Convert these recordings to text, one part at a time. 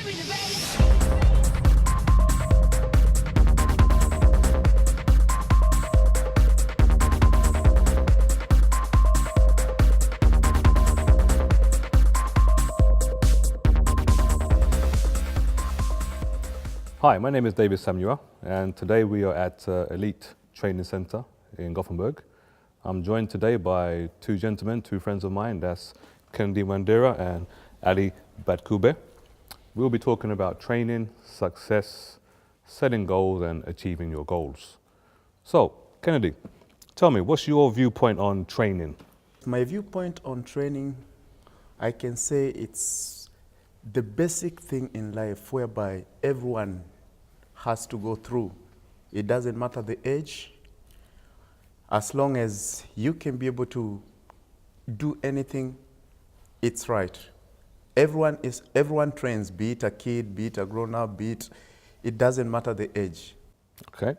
Hi, my name is David Samuyiwa, and today we are at Elite Training Center in Gothenburg. I'm joined today by two gentlemen, two friends of mine, that's Kennedy Wandera and Ali Badkobeh. We'll be talking about training, success, setting goals and achieving your goals. So, Kennedy, tell me, what's your viewpoint on training? My viewpoint on training, I can say it's the basic thing in life whereby everyone has to go through. It doesn't matter the age, as long as you can be able to do anything, it's right. Everyone trains, be it a kid, be it a grown-up, it doesn't matter the age. Okay.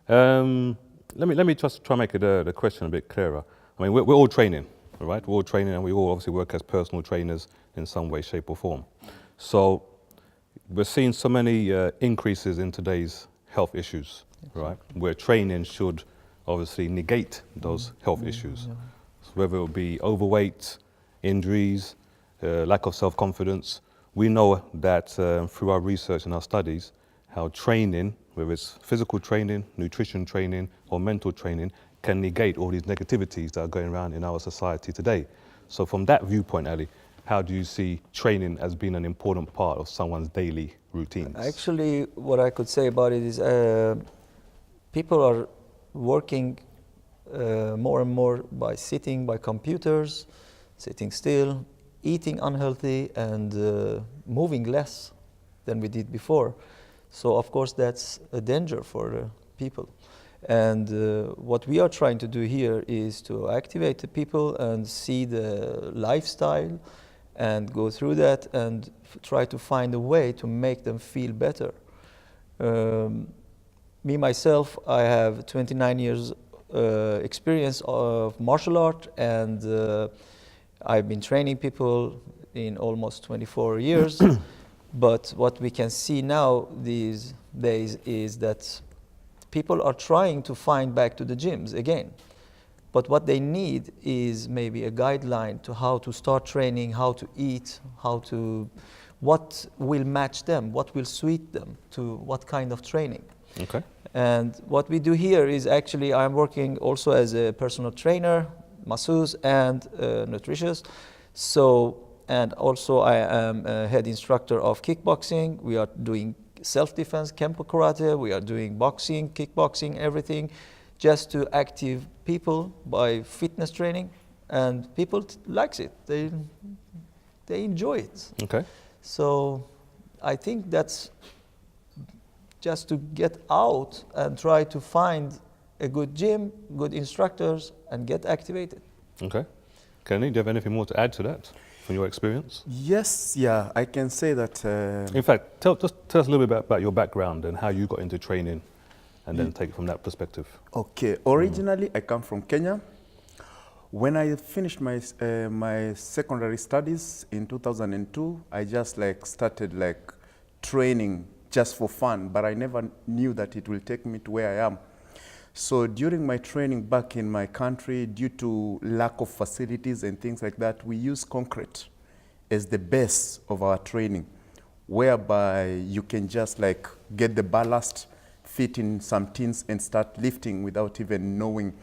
Let me just try and make the question a bit clearer. I mean, we're all training, right? We're all training and we all obviously work as personal trainers in some way, shape or form. So we're seeing so many increases in today's health issues, right? Where training should obviously negate those health issues. So whether it be overweight, injuries, lack of self-confidence. We know that through our research and our studies, how training, whether it's physical training, nutrition training, or mental training, can negate all these negativities that are going around in our society today. So from that viewpoint, Ali, how do you see training as being an important part of someone's daily routines? Actually, what I could say about it is people are working more and more by sitting by computers, sitting still, eating unhealthy and moving less than we did before. So of course that's a danger for people. And what we are trying to do here is to activate the people and see the lifestyle and go through that and try to find a way to make them feel better. Me, myself, I have 29 years experience of martial art, and I've been training people in almost 24 years. But what we can see now these days is that people are trying to find back to the gyms again. But what they need is maybe a guideline to how to start training, how to eat, what will match them, what will suit them to what kind of training. Okay. And what we do here is actually I'm working also as a personal trainer, masseuse and nutritionist. So, and also I am a head instructor of kickboxing. We are doing self-defense, Kempo karate, we are doing boxing, kickboxing, everything, just to active people by fitness training, and people likes it. They enjoy it. Okay. So I think that's just to get out and try to find a good gym, good instructors, and get activated. Okay. Kenny, do you have anything more to add to that from your experience? Yes, yeah, I can say that. In fact, just tell us a little bit about your background and how you got into training, and then take it from that perspective. Okay, originally I come from Kenya. When I finished my secondary studies in 2002, I just started training just for fun, but I never knew that it will take me to where I am. So during my training back in my country, due to lack of facilities and things like that, we use concrete as the base of our training, whereby you can just get the ballast, fit in some tins and start lifting without even knowing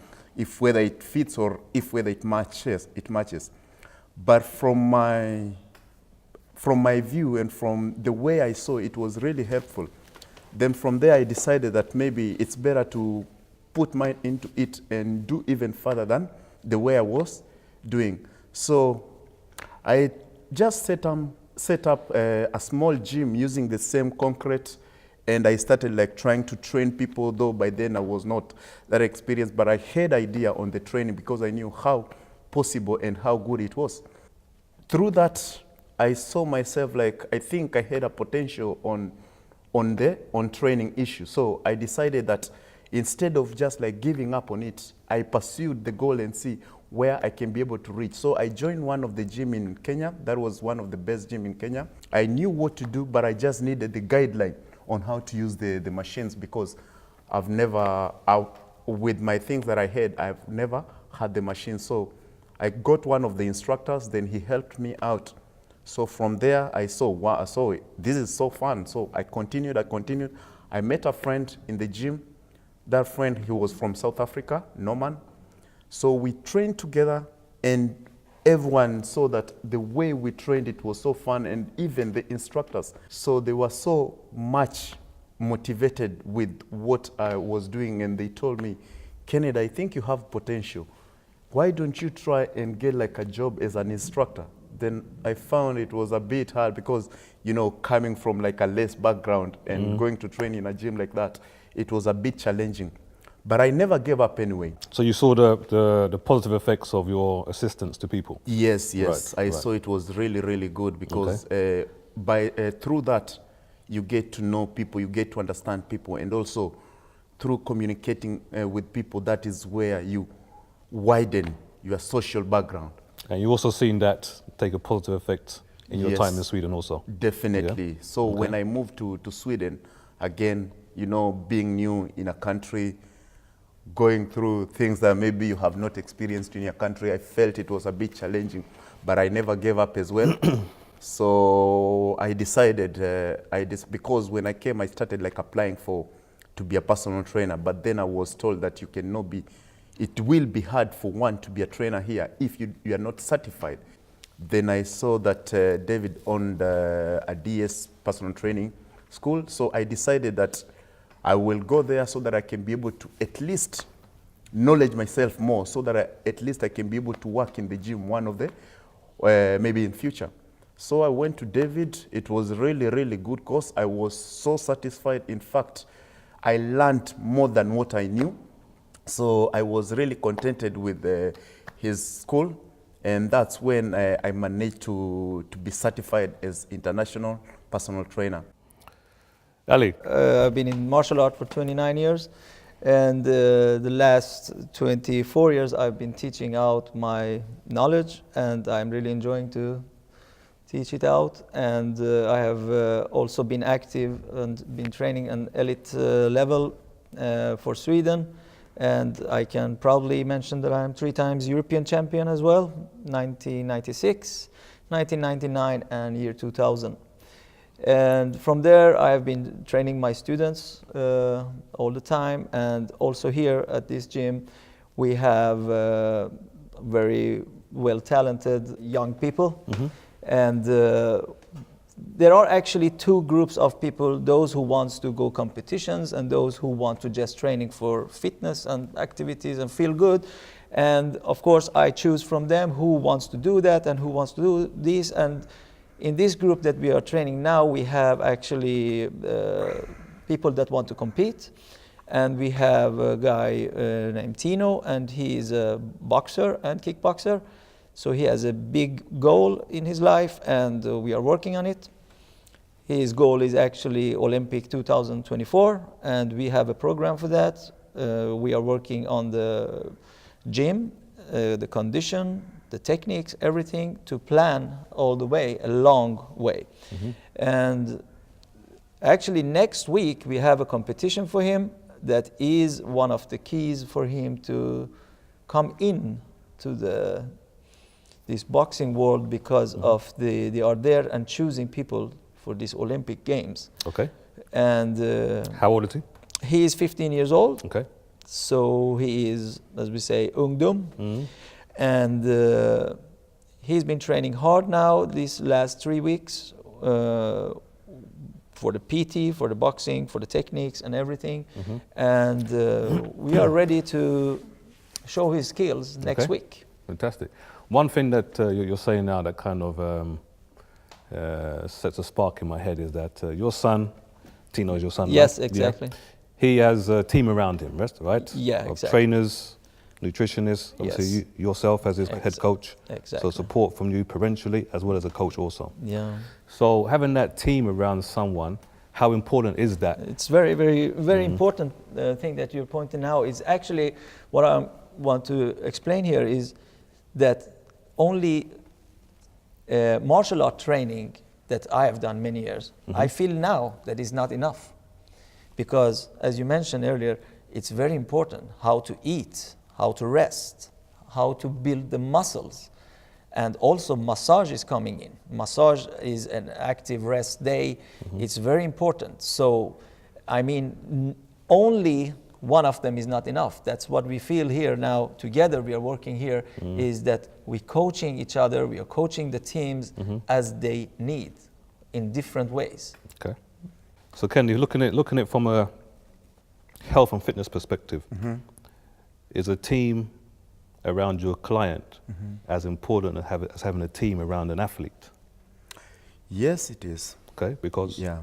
whether it fits or whether it matches. But from my view and from the way I saw it was really helpful. Then from there I decided that maybe it's better to put mine into it and do even further than the way I was doing. So I just set up a small gym using the same concrete, and I started trying to train people, though by then I was not that experienced, but I had idea on the training because I knew how possible and how good it was. Through that, I saw myself I think I had a potential on training issue. So I decided that instead of just giving up on it, I pursued the goal and see where I can be able to reach. So I joined one of the gym in Kenya. That was one of the best gym in Kenya. I knew what to do, but I just needed the guideline on how to use the machines, because I've never, with my things that I had, I've never had the machine. So I got one of the instructors, then he helped me out. So from there, I saw, wow, this is so fun. So I continued. I met a friend in the gym. That friend, he was from South Africa, Norman. So we trained together, and everyone saw that the way we trained, it was so fun, and even the instructors. So they were so much motivated with what I was doing, and they told me, Kenneth, I think you have potential. Why don't you try and get like a job as an instructor? Then I found it was a bit hard because, you know, coming from like a less background and going to train in a gym like that, it was a bit challenging. But I never gave up anyway. So you saw the positive effects of your assistance to people? Yes. Right, I saw it was really, really good, because through that, you get to know people, you get to understand people, and also through communicating with people, that is where you widen your social background. And you also seen that take a positive effect in your time in Sweden also? Definitely. Yeah? So when I moved to Sweden, again, you know, being new in a country, going through things that maybe you have not experienced in your country, I felt it was a bit challenging, but I never gave up as well. So I decided, because when I came, I started like applying to be a personal trainer, but then I was told that you cannot be, it will be hard for one to be a trainer here if you are not certified. Then I saw that David owned a DS personal training school, so I decided that I will go there so that I can be able to at least knowledge myself more, so that at least I can be able to work in the gym, one of the, maybe in future. So I went to David. It was really, really good course. I was so satisfied. In fact, I learned more than what I knew. So I was really contented with his school. And that's when I managed to be certified as international personal trainer. Ali? I've been in martial art for 29 years, and the last 24 years I've been teaching out my knowledge, and I'm really enjoying to teach it out. And I have also been active and been training an elite level for Sweden, and I can proudly mention that I'm 3 times European champion as well, 1996, 1999 and year 2000. And from there, I've been training my students all the time. And also here at this gym, we have very well-talented young people. And there are actually 2 groups of people, those who want to go competitions and those who want to just training for fitness and activities and feel good. And of course, I choose from them who wants to do that and who wants to do this. And in this group that we are training now, we have actually people that want to compete. And we have a guy named Tino, and he is a boxer and kickboxer. So he has a big goal in his life, and we are working on it. His goal is actually Olympic 2024, and we have a program for that. We are working on the gym, the condition, the techniques, everything, to plan all the way, a long way. And actually next week we have a competition for him that is one of the keys for him to come in to this boxing world, because of they are there and choosing people for these Olympic Games. Okay. And how old is he? He is 15 years old. Okay. So he is, as we say, ungdom. And he's been training hard now these last 3 weeks for the PT, for the boxing, for the techniques and everything. And we are ready to show his skills next week. Fantastic. One thing that you're saying now that kind of sets a spark in my head is that your son, Tino is your son, yes, right? exactly. Yeah. He has a team around him, right? Yeah, of exactly. Trainers, nutritionists, obviously Yes. you, yourself as his head coach. Exactly. So support from you parentially as well as a coach also. Yeah. So having that team around someone, how important is that? It's very, very, very important thing that you're pointing out. Is actually what I want to explain here is that only martial art training that I have done many years, I feel now that is not enough. Because as you mentioned earlier, it's very important how to eat, how to rest, how to build the muscles. And also massage is coming in. Massage is an active rest day. It's very important. So, I mean, only one of them is not enough. That's what we feel here now. Together we are working here, is that we're coaching each other, we are coaching the teams as they need in different ways. Okay. So Ken, you're looking at it from a health and fitness perspective. Is a team around your client as important as having a team around an athlete? Yes, it is. Okay, because? Yeah,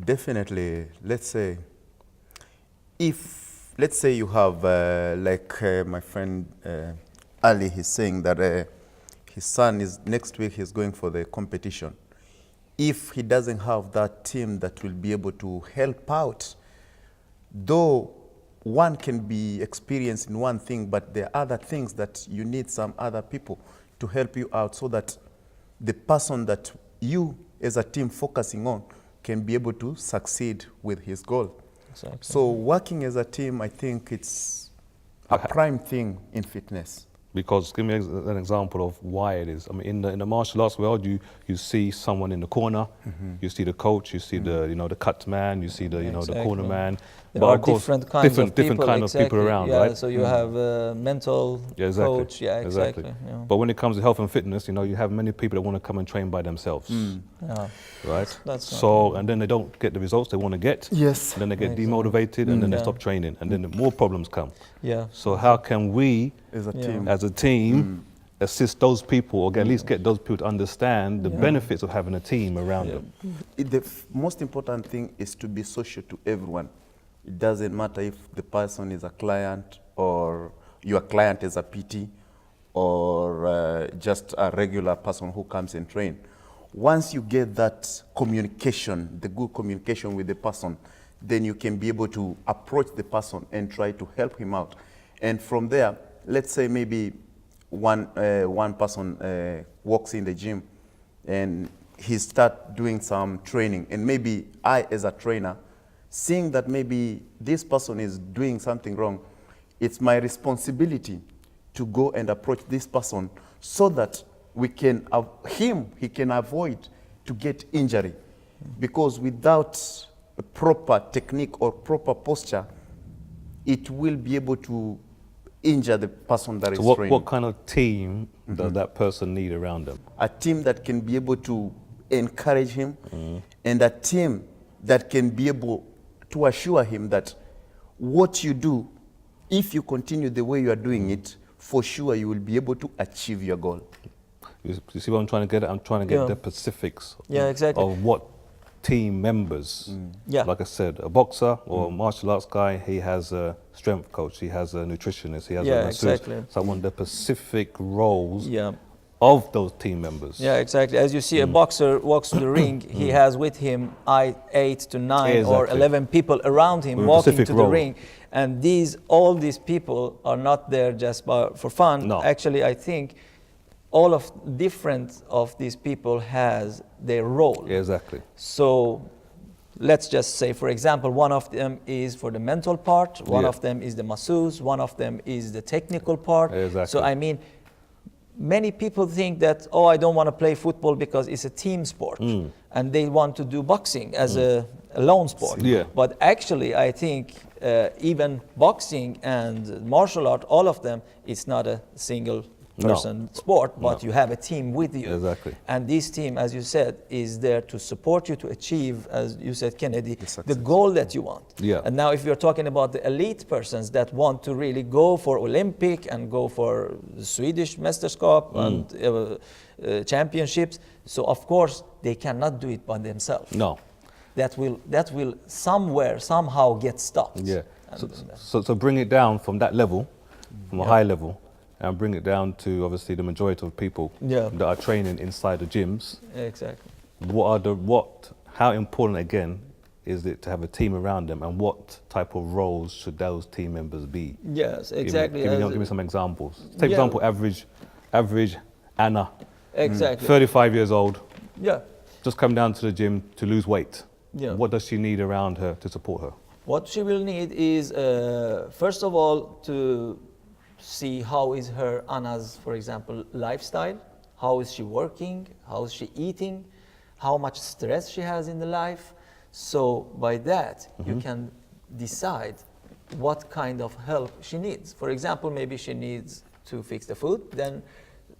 definitely. Let's say, let's say you have, my friend Ali, he's saying that his son is, next week he's going for the competition. If he doesn't have that team that will be able to help out, though one can be experienced in one thing, but there are other things that you need some other people to help you out so that the person that you as a team focusing on can be able to succeed with his goal. Exactly. So working as a team, I think it's a prime thing in fitness. Because give me an example of why it is. I mean, in the martial arts world, you see someone in the corner, you see the coach, you see the the cut man, you see the the corner man. There but are of course, different kinds of different people, kind of people around, yeah, right? So you have a mental coach, yeah, exactly. Yeah. But when it comes to health and fitness, you have many people that want to come and train by themselves, Yeah. right? That's so, and then they don't get the results they want to get. Yes. And then they get demotivated, and then they Yeah. stop training, and then more problems come. Yeah. So how can we, As a team, assist those people, or at least get those people to understand the benefits of having a team around them? The most important thing is to be social to everyone. It doesn't matter if the person is a client or your client is a PT or just a regular person who comes and train. Once you get that communication, the good communication with the person, then you can be able to approach the person and try to help him out. And from there, let's say maybe one person walks in the gym and he start doing some training, and maybe I as a trainer, seeing that maybe this person is doing something wrong, it's my responsibility to go and approach this person so that he can avoid to get injury. Because without a proper technique or proper posture, it will be able to injure the person that is training. What kind of team does that person need around them? A team that can be able to encourage him, and a team that can be able to assure him that what you do, if you continue the way you are doing it, for sure you will be able to achieve your goal. You see what I'm trying to get at? I'm trying to get the specifics exactly. of what team members. Yeah. Like I said, a boxer or a martial arts guy, he has a strength coach, he has a nutritionist, he has a masseuse. exactly. So I want the specific roles Yeah. of those team members. Yeah, exactly. As you see, a boxer walks to the ring, he has with him 8 to 9 or Exactly. 11 people around him With a walking specific to the role. ring. And all these people are not there just for fun. No. Actually, I think different of these people has their role. Exactly. So let's just say, for example, one of them is for the mental part, one of them is the masseuse, one of them is the technical part. Exactly. So I mean, many people think that, oh, I don't want to play football because it's a team sport, and they want to do boxing as a lone sport. Yeah. But actually, I think even boxing and martial art, all of them, it's not a single person sport, but you have a team with you. Exactly. And this team, as you said, is there to support you to achieve, as you said, Kennedy, the success. goal that you want. Yeah. And now if you're talking about the elite persons that want to really go for Olympic and go for Swedish Mästerskap and championships, so of course they cannot do it by themselves. No. That will somehow get stopped. Yeah. And, So bring it down from that level, from a high level, and bring it down to obviously the majority of people that are training inside the gyms. exactly. How important again is it to have a team around them, and what type of roles should those team members be? Yes, exactly. Give me some examples. Take example, average Anna, Exactly. 35 years old, Yeah. just come down to the gym to lose weight. Yeah. What does she need around her to support her? What she will need is, first of all, to see how is her Anna's, for example, lifestyle. How is she working? How is she eating? How much stress she has in the life? So by that, you can decide what kind of help she needs. For example, maybe she needs to fix the food, then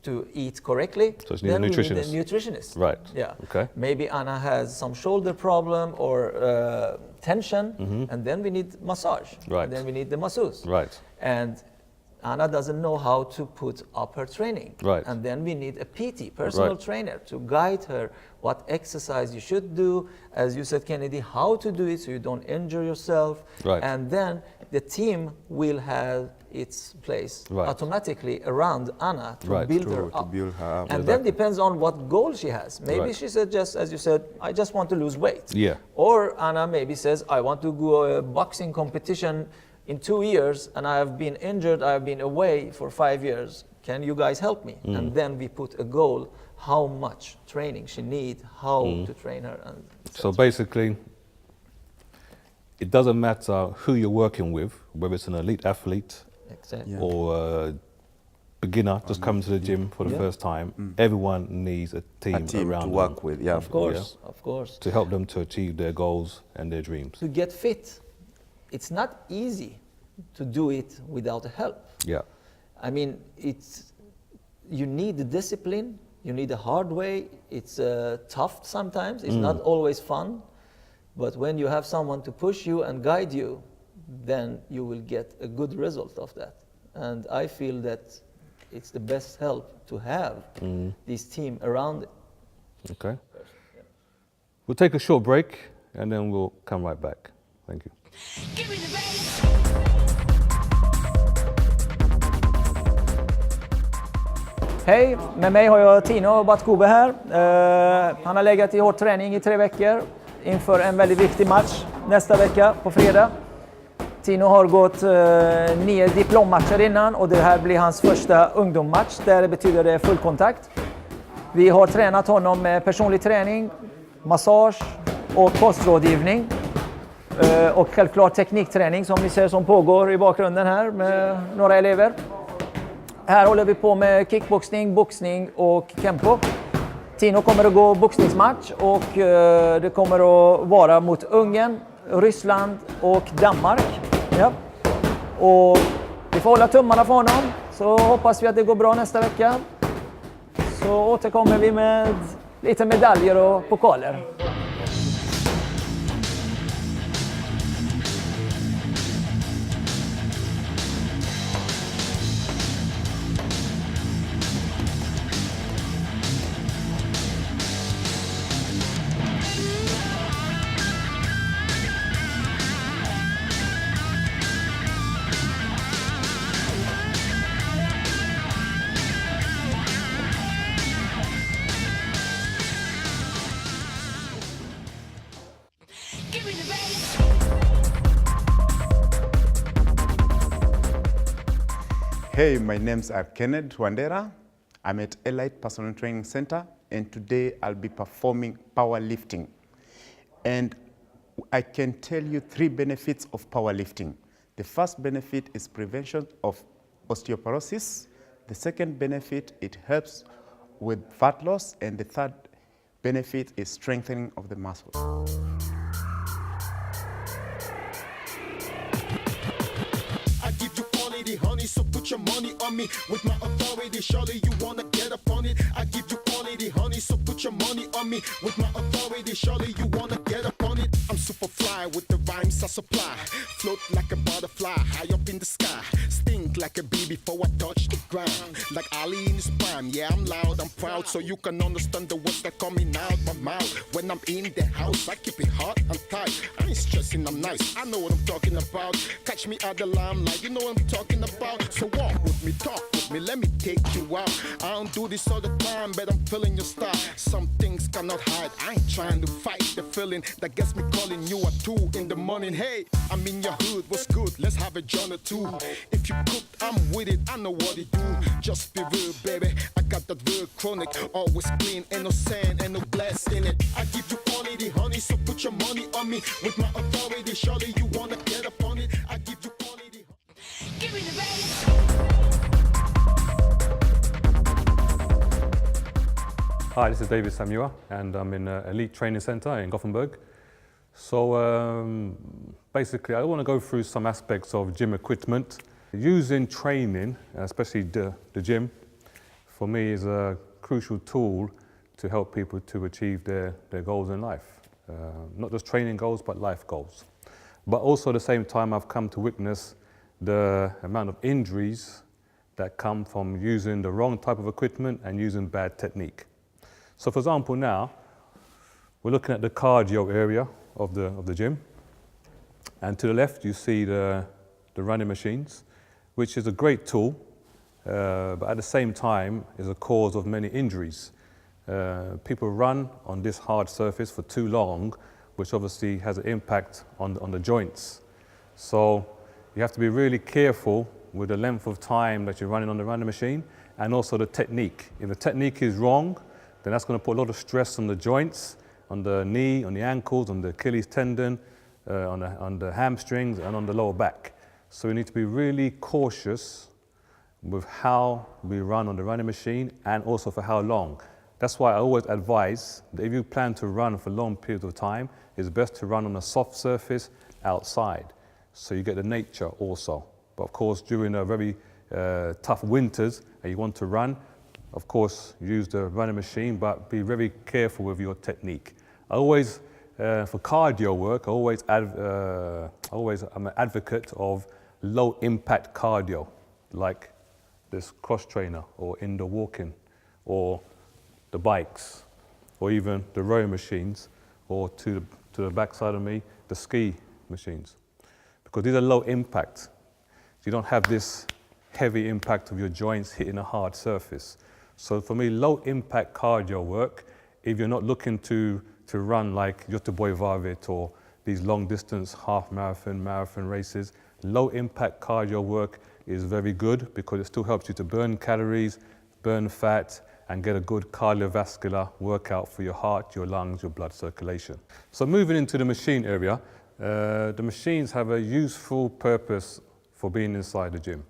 to eat correctly. So she needs a then we need nutritionist. a nutritionist. Right. Yeah. Okay. Maybe Anna has some shoulder problem or tension, and then we need massage. Right. And then we need the masseuse. Right. And Anna doesn't know how to put up her training. Right. And then we need a PT, personal Right. trainer, to guide her what exercise you should do, as you said, Kennedy, how to do it so you don't injure yourself. Right. And then the team will have its place Right. automatically around Anna to Right. build To- her to up. build her up. And then depends on what goal she has. Maybe Right. she said, just as you said, I just want to lose weight. Yeah. Or Anna maybe says, I want to go a boxing competition in 2 years and I have been injured, I have been away for 5 years. Can you guys help me? And then we put a goal, how much training she needs, how to train her. And So basically, it doesn't matter who you're working with, whether it's an elite athlete exactly. Yeah. or a beginner just coming to the gym for the Yeah. first time. Everyone needs a team, A team around to them work with, yeah. Of course, of course. to help them to achieve their goals and their dreams. To get fit, it's not easy to do it without help. Yeah. I mean, you need the discipline, you need the hard way. It's tough sometimes, it's not always fun. But when you have someone to push you and guide you, then you will get a good result of that. And I feel that it's the best help to have this team around it. Okay. We'll take a short break and then we'll come right back. Thank you. Give me the bass. Hej, med mig har jag Tino Badkobeh här. Han har legat i hård träning i 3 veckor inför en väldigt viktig match nästa vecka på fredag. Tino har gått 9 diplommatcher innan och det här blir hans första ungdomsmatch där det betyder det fullkontakt. Vi har tränat honom med personlig träning, massage och kostrådgivning. Och självklart teknikträning som ni ser som pågår i bakgrunden här med några elever. Här håller vi på med kickboxning, boxning och kempo. Tino kommer att gå boxningsmatch och det kommer att vara mot Ungern, Ryssland och Danmark. Ja. Och vi får hålla tummarna för honom, så hoppas vi att det går bra nästa vecka. Så återkommer vi med lite medaljer och pokaler. Give me the bass. Hey, my name's Kenneth Wandera. I'm at Elite Personal Training Center, and today I'll be performing powerlifting. And I can tell you 3 benefits of powerlifting. The first benefit is prevention of osteoporosis. The second benefit, it helps with fat loss. And the third benefit is strengthening of the muscles. I give you quality, honey, so put your money on me. With my authority, surely you wanna get up on it. I give you quality, honey, so put your money on me. With my authority, surely you wanna get up on it. I'm super fly with the rhymes I supply. Float like a butterfly, high up in the sky. Stink like a bee before I touch the ground. Like Ali in his prime, yeah, I'm loud, I'm proud. So you can understand the words that coming out my mouth. When I'm in the house, I keep it hot and tight. I ain't stressing, I'm nice, I know what I'm talking about. Catch me out the limelight, you know what I'm talking about. So walk with me, talk with me, let me take you out. I don't do this all the time, but I'm feeling your style. Some things cannot hide, I ain't trying to fight the feeling that gets me calling you at 2 in the morning. Hey, I'm in your hood, what's good? Let's have a joint or two. If you cook I'm with it, I know what it do. Just be real, baby. I got that real chronic. Always clean, ain't no sand, ain't no glass in it. I give you quality, honey, so put your money on me. With my authority, surely you wanna get up on it. I give you quality. Give me the bass. Hi, this is David Samuyiwa, and I'm in Elite Training Center in Gothenburg. So basically, I want to go through some aspects of gym equipment. Using training, especially the gym, for me is a crucial tool to help people to achieve their goals in life. Not just training goals, but life goals. But also at the same time, I've come to witness the amount of injuries that come from using the wrong type of equipment and using bad technique. So for example now, we're looking at the cardio area of the gym. And to the left you see the running machines, which is a great tool, but at the same time is a cause of many injuries. People run on this hard surface for too long, which obviously has an impact on the joints. So you have to be really careful with the length of time that you're running on the running machine, and also the technique. If the technique is wrong, then that's going to put a lot of stress on the joints, on the knee, on the ankles, on the Achilles tendon, on the hamstrings, and on the lower back. So we need to be really cautious with how we run on the running machine, and also for how long. That's why I always advise that if you plan to run for long periods of time, it's best to run on a soft surface outside, so you get the nature also. But of course, during a very tough winters and you want to run, of course, use the running machine, but be very careful with your technique. I always, for cardio work, I'm an advocate of low impact cardio, like this cross trainer or indoor walking, or the bikes, or even the rowing machines, or to the back side of me, the ski machines. Because these are low impact. You don't have this heavy impact of your joints hitting a hard surface. So for me, low impact cardio work, if you're not looking to run like Göteborg Varvet or these long distance half marathon races, low impact cardio work is very good because it still helps you to burn calories, burn fat, and get a good cardiovascular workout for your heart, your lungs, your blood circulation. So moving into the machine area, the machines have a useful purpose for being inside the gym.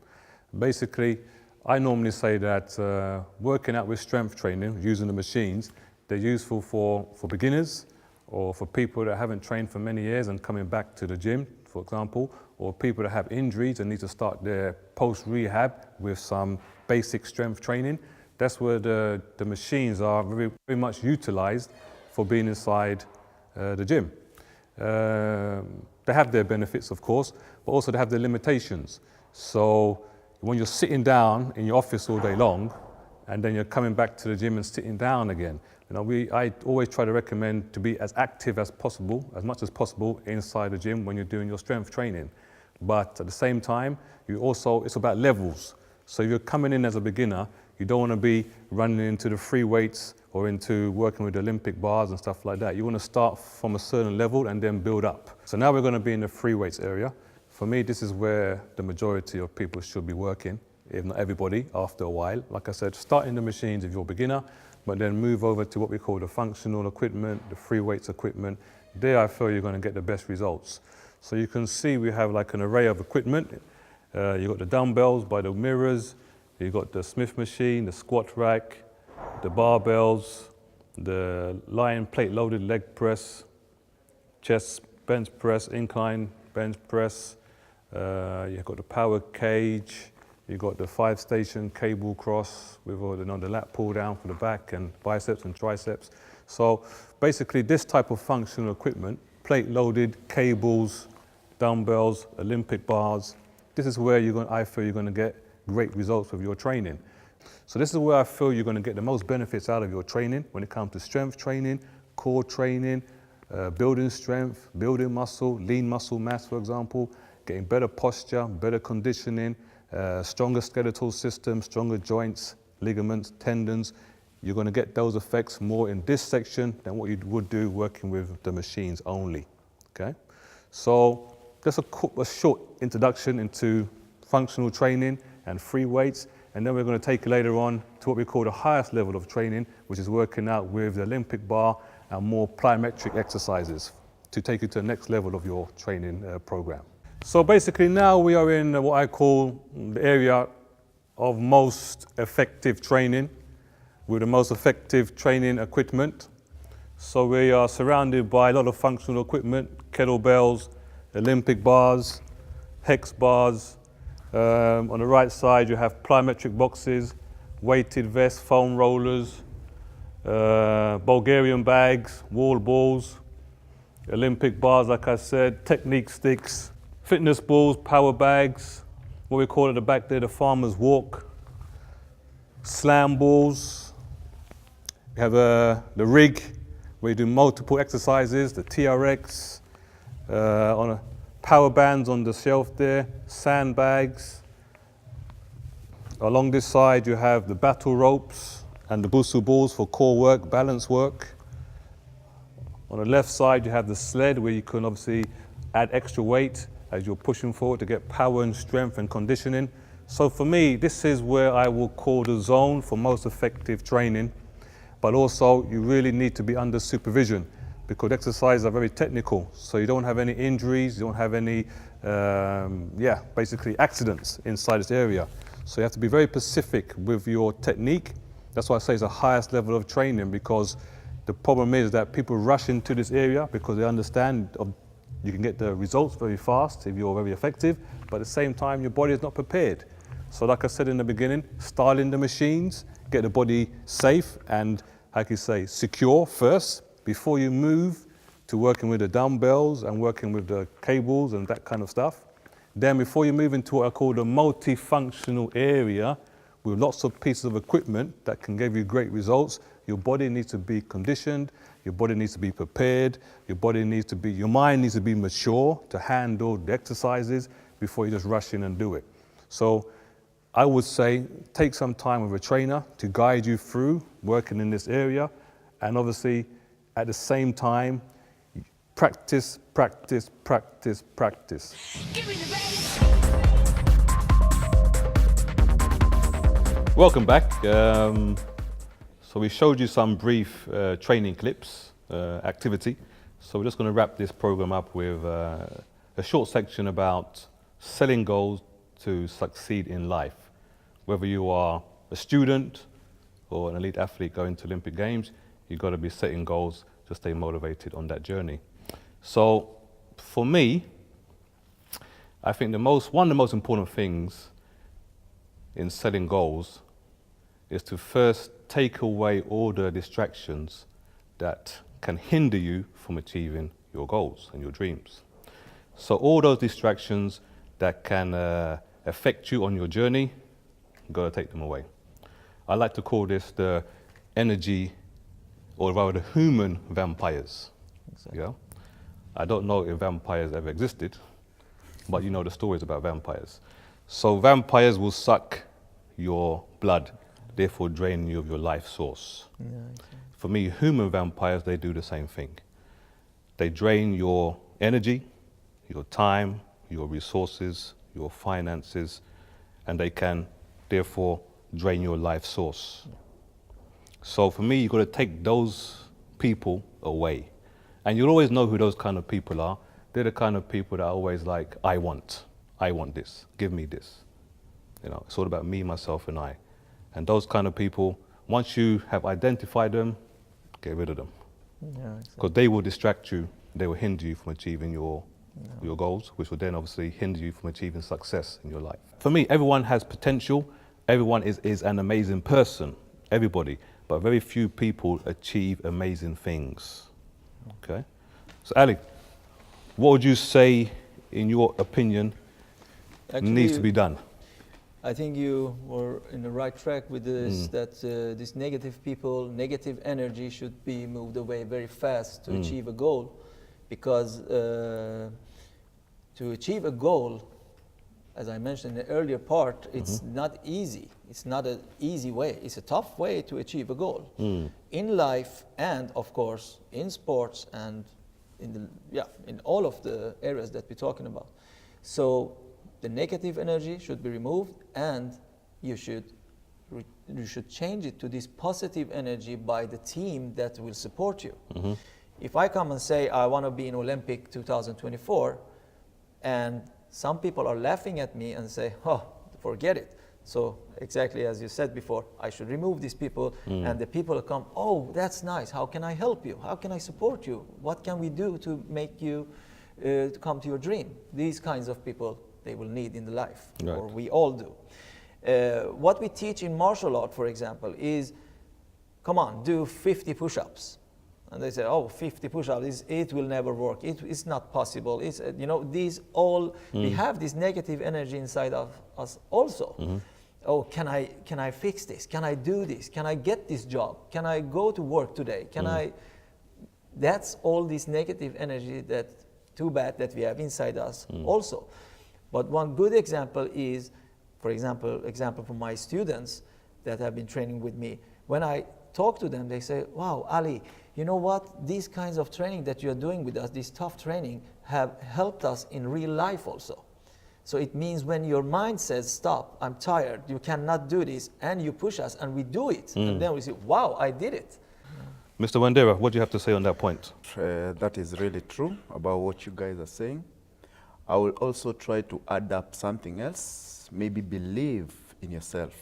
Basically, I normally say that working out with strength training, using the machines, they're useful for beginners, or for people that haven't trained for many years and coming back to the gym, for example, or people that have injuries and need to start their post-rehab with some basic strength training. That's where the machines are very, very much utilized for being inside the gym. They have their benefits, of course, but also they have their limitations. So when you're sitting down in your office all day long, and then you're coming back to the gym and sitting down again, I always try to recommend to be as active as possible, as much as possible inside the gym when you're doing your strength training. But at the same time, it's about levels. So if you're coming in as a beginner, you don't want to be running into the free weights or into working with Olympic bars and stuff like that. You want to start from a certain level and then build up. So now we're going to be in the free weights area. For me, this is where the majority of people should be working, if not everybody, after a while. Like I said, start in the machines if you're a beginner, but then move over to what we call the functional equipment, the free weights equipment. There I feel you're going to get the best results. So you can see we have like an array of equipment. You've got the dumbbells by the mirrors, you've got the Smith machine, the squat rack, the barbells, the lying plate loaded leg press, chest bench press, incline bench press, you've got the power cage, you've got the 5-station cable cross with all the lat pull down for the back and biceps and triceps. So basically this type of functional equipment, plate loaded, cables, dumbbells, Olympic bars, this is where I feel you're going to get great results with your training. So this is where I feel you're going to get the most benefits out of your training when it comes to strength training, core training, building strength, building muscle, lean muscle mass, for example, getting better posture, better conditioning, stronger skeletal system, stronger joints, ligaments, tendons. You're going to get those effects more in this section than what you would do working with the machines only. Okay? So just a short introduction into functional training and free weights. And then we're going to take you later on to what we call the highest level of training, which is working out with the Olympic bar and more plyometric exercises to take you to the next level of your training program. So basically now we are in what I call the area of most effective training, with the most effective training equipment. So we are surrounded by a lot of functional equipment, kettlebells, Olympic bars, hex bars. On the right side you have plyometric boxes, weighted vests, foam rollers, Bulgarian bags, wall balls, Olympic bars, like I said, technique sticks, fitness balls, power bags, what we call at the back there the farmer's walk, slam balls. We have the rig where you do multiple exercises, the TRX, on power bands on the shelf there, sandbags. Along this side you have the battle ropes and the busu balls for core work, balance work. On the left side you have the sled where you can obviously add extra weight as you're pushing forward to get power and strength and conditioning. So for me, this is where I will call the zone for most effective training. But also you really need to be under supervision, because exercises are very technical, so you don't have any injuries, you don't have any, basically accidents inside this area. So you have to be very specific with your technique. That's why I say it's the highest level of training, because the problem is that people rush into this area because they understand you can get the results very fast if you're very effective, but at the same time your body is not prepared. So like I said in the beginning, styling the machines, get the body safe and, like you say, secure first, before you move to working with the dumbbells and working with the cables and that kind of stuff. Then before you move into what I call the multifunctional area with lots of pieces of equipment that can give you great results, your body needs to be conditioned, your body needs to be prepared, your mind needs to be mature to handle the exercises before you just rush in and do it. So I would say take some time with a trainer to guide you through working in this area, and obviously at the same time, practice, practice, practice, practice. Give me the bass. Welcome back. So we showed you some brief training clips, activity. So we're just going to wrap this program up with a short section about setting goals to succeed in life. Whether you are a student or an elite athlete going to Olympic Games, you've got to be setting goals to stay motivated on that journey. So for me, I think one of the most important things in setting goals is to first take away all the distractions that can hinder you from achieving your goals and your dreams. So all those distractions that can affect you on your journey, you've got to take them away. I like to call this the energy, or rather the human vampires. Exactly. Yeah? I don't know if vampires ever existed, but you know the stories about vampires. So vampires will suck your blood, therefore drain you of your life source. Yeah, exactly. For me, human vampires, they do the same thing. They drain your energy, your time, your resources, your finances, and they can therefore drain your life source. Yeah. So for me, you've got to take those people away. And you'll always know who those kind of people are. They're the kind of people that are always like, I want this, give me this. You know, it's all about me, myself, and I. And those kind of people, once you have identified them, get rid of them. Yeah, Because exactly. they will distract you, they will hinder you from achieving your goals, which will then obviously hinder you from achieving success in your life. For me, everyone has potential. Everyone is an amazing person, everybody. But very few people achieve amazing things. Okay? So Ali, what would you say, in your opinion, needs to be done? I think you were in the right track with this, that these negative people, negative energy should be moved away very fast to achieve a goal. Because to achieve a goal, as I mentioned in the earlier part, it's not easy. It's not an easy way. It's a tough way to achieve a goal. In life and, of course, in sports and in all of the areas that we're talking about. So the negative energy should be removed, and you should change it to this positive energy by the team that will support you. If I come and say I want to be in Olympic 2024, and some people are laughing at me and say, oh, forget it. So exactly as you said before, I should remove these people, and the people come, oh, that's nice. How can I help you? How can I support you? What can we do to make you to come to your dream? These kinds of people they will need in the life, Right. or we all do. What we teach in martial art, for example, is, come on, do 50 push-ups. And they say, oh, 50 push-ups, it will never work. It's not possible. It's, these all, we have this negative energy inside of us also. Oh, can I fix this? Can I do this? Can I get this job? Can I go to work today? That's all this negative energy that, too bad that we have inside us also. But one good example is, for example from my students that have been training with me, when I talk to them, they say, wow, Ali, you know what? These kinds of training that you're doing with us, this tough training, have helped us in real life also. So it means when your mind says, stop, I'm tired, you cannot do this, and you push us, and we do it. And then we say, wow, I did it. Mr. Wandera, what do you have to say on that point? That is really true about what you guys are saying. I will also try to add up something else, maybe believe in yourself.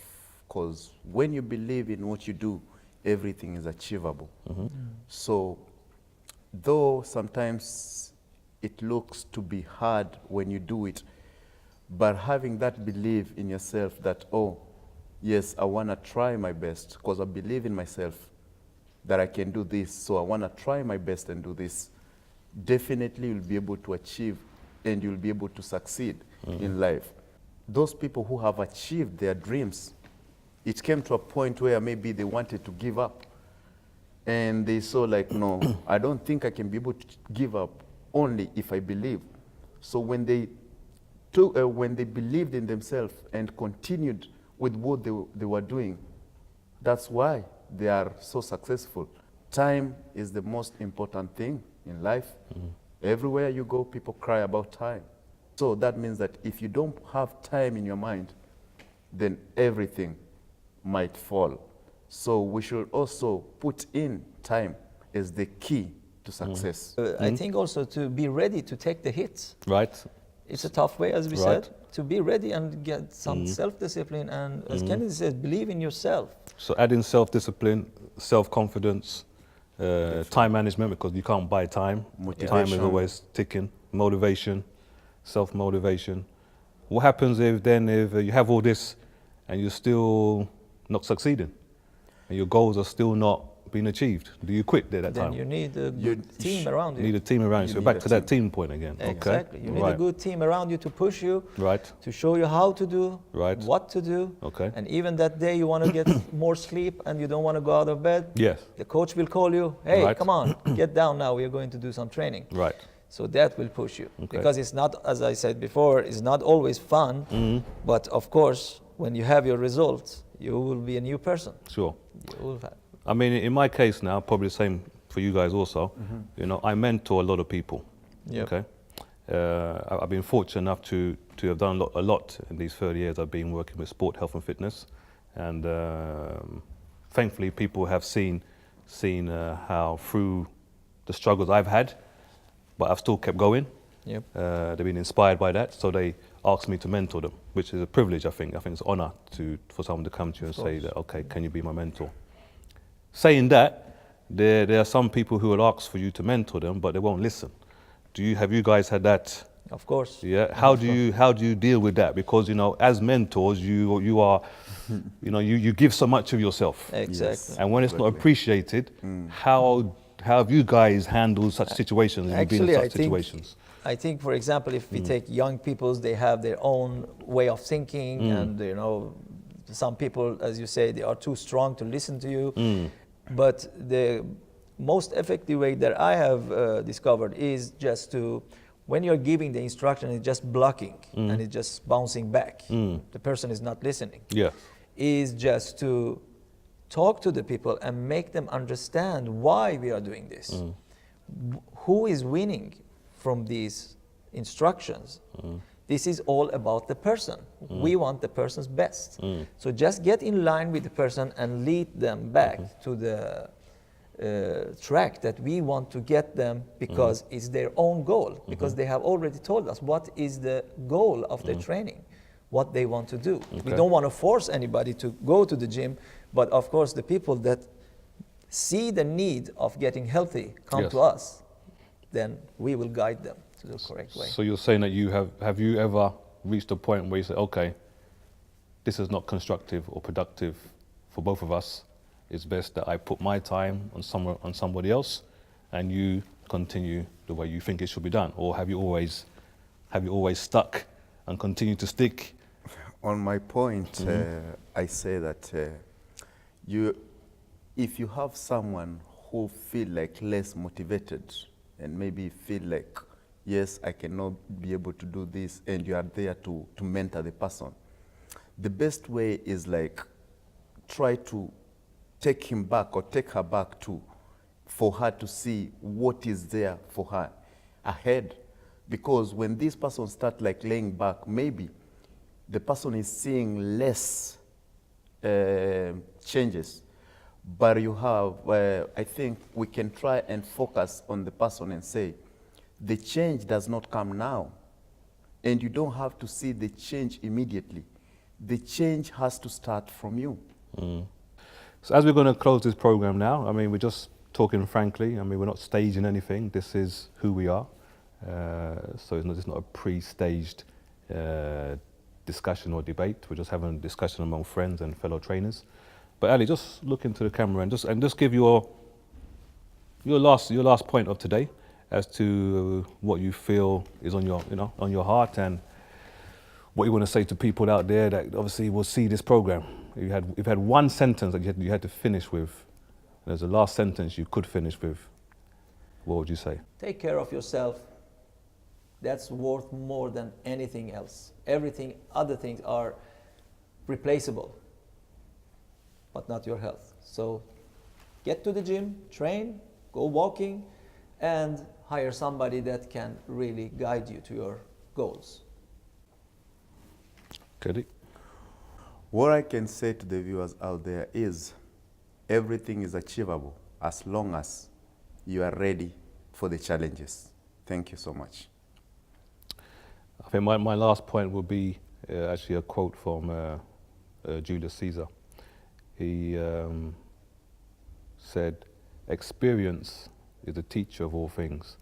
Because when you believe in what you do, everything is achievable. So, though sometimes it looks to be hard when you do it, but having that belief in yourself that, oh, yes, I want to try my best because I believe in myself that I can do this, so I want to try my best and do this, definitely you'll be able to achieve and you'll be able to succeed in life. Those people who have achieved their dreams, it came to a point where maybe they wanted to give up. And they saw like, no, I don't think I can be able to give up only if I believe. So when they believed in themselves and continued with what they were doing, that's why they are so successful. Time is the most important thing in life. Everywhere you go, people cry about time. So that means that if you don't have time in your mind, then everything might fall. So we should also put in time as the key to success. I think also to be ready to take the hits. Right? It's a tough way, as we Right. said, to be ready and get some self-discipline, and as Kennedy says, believe in yourself. So add in self-discipline, self-confidence, time management, because you can't buy time. Time is Motivation. always ticking. Motivation, self-motivation. What happens if you have all this and you're still not succeeding and your goals are still not being achieved? Do you quit there that Then time? you need a You good team around You you. need a team around you. You So need back a to that team point again. Exactly. Okay. You need Right. a good team around you to push you, Right. to show you how to do, Right. what to do. Okay. And even that day you want to get more sleep and you don't want to go out of bed, Yes. the coach will call you, hey, Right. come on, get down now, we are going to do some training. Right. So that will push you. Okay. Because it's not, as I said before, it's not always fun, but of course, when you have your results, you will be a new person. Sure. You will have. I mean, in my case now, probably the same for you guys also. You know, I mentor a lot of people. Yep. Okay. I've been fortunate enough to have done a lot in these 30 years I've been working with sport, health and fitness, and thankfully people have seen how through the struggles I've had, but I've still kept going. Yep. They've been inspired by that, so they asked me to mentor them, which is a privilege. I think it's an honor for someone to come to you and say that, okay, can you be my mentor? Saying that, there are some people who will ask for you to mentor them, but they won't listen. Have you guys had that? Of course. Yeah. How do you deal with that? Because as mentors, you are, you give so much of yourself, Exactly. and when it's not Exactly. appreciated, how have you guys handled such situations? Have you been in such situations? I think, for example, if we take young people, they have their own way of thinking, and some people, as you say, they are too strong to listen to you. But the most effective way that I have discovered is just to, when you're giving the instruction, it's just blocking and it's just bouncing back. The person is not listening. Yeah. Is just to talk to the people and make them understand why we are doing this. Who is winning from these instructions? This is all about the person. We want the person's best. So just get in line with the person and lead them back to the track that we want to get them, because it's their own goal, because they have already told us what is the goal of their training, what they want to do. We don't want to force anybody to go to the gym, but of course the people that see the need of getting healthy come to us, then we will guide them to the correct way. So you're saying that you have you ever reached a point where you say, okay, this is not constructive or productive for both of us. It's best that I put my time on somebody else, and you continue the way you think it should be done? Or have you always stuck and continue to stick? On my point, I say that if you have someone who feel like less motivated and maybe feel like, yes, I cannot be able to do this, and you are there to mentor the person, the best way is like try to take him back or take her back for her to see what is there for her ahead. Because when this person start like laying back, maybe the person is seeing less changes. But you have, I think we can try and focus on the person and say, the change does not come now. And you don't have to see the change immediately. The change has to start from you. So as we're going to close this program now, I mean, we're just talking frankly. I mean, we're not staging anything. This is who we are. So it's not a pre-staged discussion or debate. We're just having a discussion among friends and fellow trainers. But Ali, just look into the camera and just give your last point of today as to what you feel is on your heart, and what you want to say to people out there that obviously will see this program. You've had one sentence that you had to finish with. There's a last sentence you could finish with. What would you say? Take care of yourself. That's worth more than anything else. Everything, other things are replaceable, but not your health. So get to the gym, train, go walking, and hire somebody that can really guide you to your goals. Kedi? What I can say to the viewers out there is everything is achievable as long as you are ready for the challenges. Thank you so much. I think my last point will be actually a quote from Julius Caesar. He said, "Experience is the teacher of all things."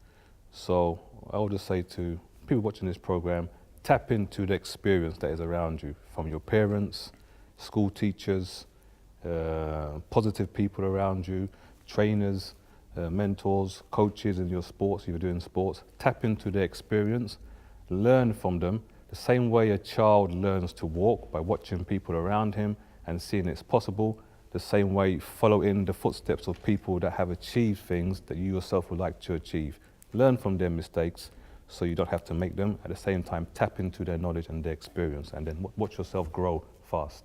So I would just say to people watching this program, tap into the experience that is around you, from your parents, school teachers, positive people around you, trainers, mentors, coaches in your sports, if you're doing sports. Tap into their experience, learn from them, the same way a child learns to walk by watching people around him and seeing it's possible, the same way follow in the footsteps of people that have achieved things that you yourself would like to achieve. Learn from their mistakes so you don't have to make them. At the same time, tap into their knowledge and their experience, and then watch yourself grow fast.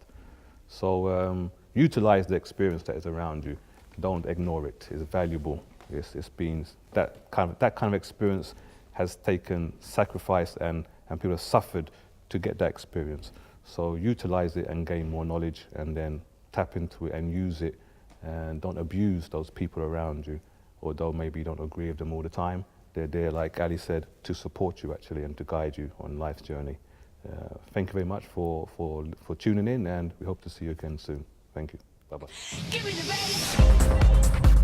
So utilize the experience that is around you. Don't ignore it. It's valuable. It's been that kind of experience has taken sacrifice, and people have suffered to get that experience. So utilize it and gain more knowledge, and then tap into it and use it, and don't abuse those people around you, although maybe you don't agree with them all the time. They're there, like Ali said, to support you actually and to guide you on life's journey. Thank you very much for tuning in, and we hope to see you again soon. Thank you. Bye-bye. Give me the bass.